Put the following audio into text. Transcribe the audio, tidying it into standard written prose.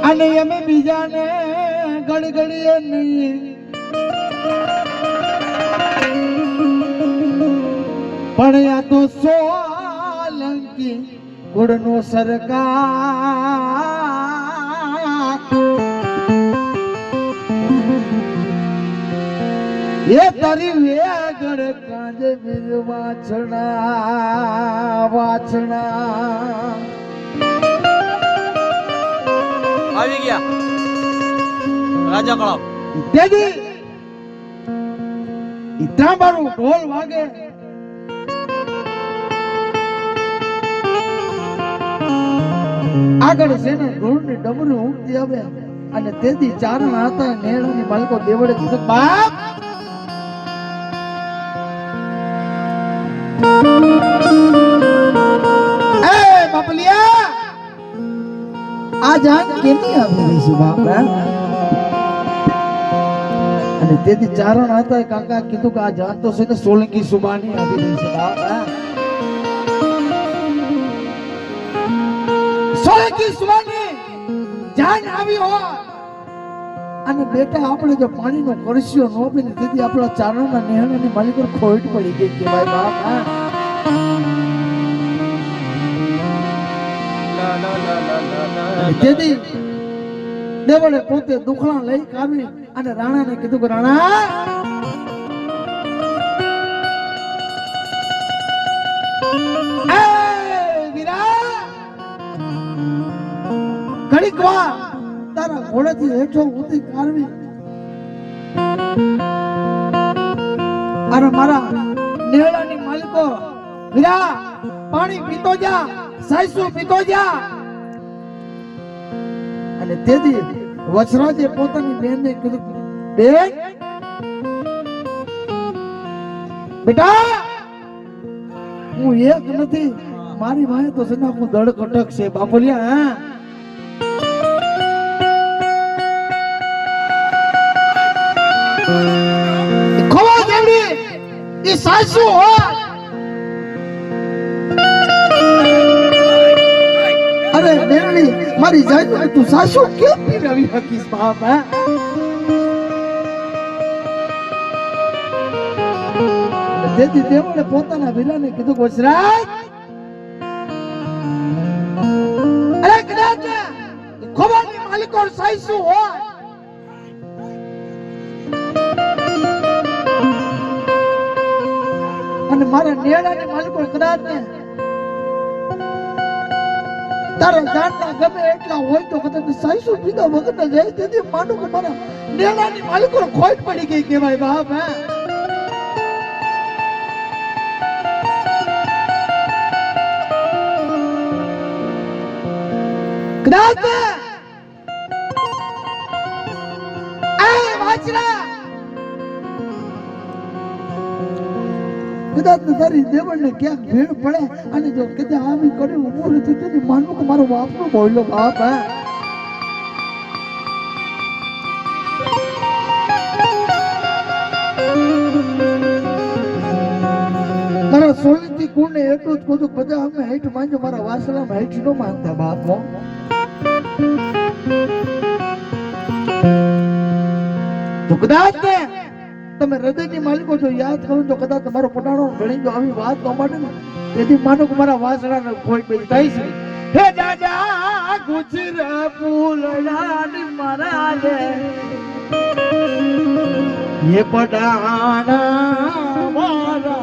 અને અમે બીજાને ગળગળીએ નહીં, પણ આ તો સોલંકી કુળનો સરકાર એ તારી વેગળ કાંજે વીર વાછણા વાછણા આવી ગયા રાજા કળાવ દેદી ઇતના બારું ઢોલ વાગે આગળ છે ને ઢોલની ડમરું ઉઠતી આવે અને તેથી ચારણ હતા નેણાની માલકો દેવડે કીધું બાપ એ બાપલિયા આ જાન કેની આવી રહી છે બાપ અને તેથી ચારણ હતા કાકા કીધું કે આ જાન તો છે ને સોલંકી સુબાની આવી રહી છે બાપ સોલંકી સુબાની જાન આવી હોય અને બેટા આપણે જો પાણીનો કરસ્યો નો પીને તેથી આપણા ચારણના નેહણાની માલિકો ખોટ પડી ગઈ કે ભાઈ બાપ તેથી દેવળે પોતે દુખણા લઈ કાવી અને રાણાને કીધું કે રાણા એ વીરા ઘડીક વાર તારા ઘોડેથી હેઠો ઉતરી કાઢવી અરે મારા નેહડાની માલિકો વીરા પાણી પીતો જા સાઈસુ પીતો જા અને તેથી વછરાજે પોતાની બેનને કીધું બેન બેટા હું એક નથી મારી ભાઈ તો છે ને હું દડ કટક છે બાપલિયા હા ખવા દેવડી એ સાસુ હોય અરે બેરણી મારી જાય તું સાસુ કેમ પીરાવી હકીશ બાપ હે તેથી દેવળે પોતાના વિલાને કીધું વજરાજ અરે કદાચ ખવાની માલિકો સાસુ હોય અને મારા નેડાની માલિકો કદાચ ને તારા જાણતા ગમે એટલા હોય તો કદાચ સાઈસુ પીધા વગર ન જાય તેથી માનું કે મારા નેડાની માલિકો ખોટ પડી ગઈ કેવાય બાપ હે કદાચ એ વાચરા કદાચ તારી દેવળને ક્યાંક ભીડ પડે અને જો કદાચ આવી કરી ઉભું નથી તેની માનવું કે મારો બાપનો બોલ્યો બાપ હે મારા સોલંકી કુળને એટલું જ કીધું બધા અમે હેઠ માંજો મારા વાસણામાં હેઠ નો માંગતા બાપ હો તો કદાચ ને તમે હૃદયની માલિકો જો યાદ કરો તો કદાચ તમારો પટાણો ભણી જો આવી વાત ન માટે ને તેથી માનો કે મારા વાસણાને કોઈ પડી થાય છે હે દાદા ગુજરા ફૂલડાની મારા લે ये पटाना मारा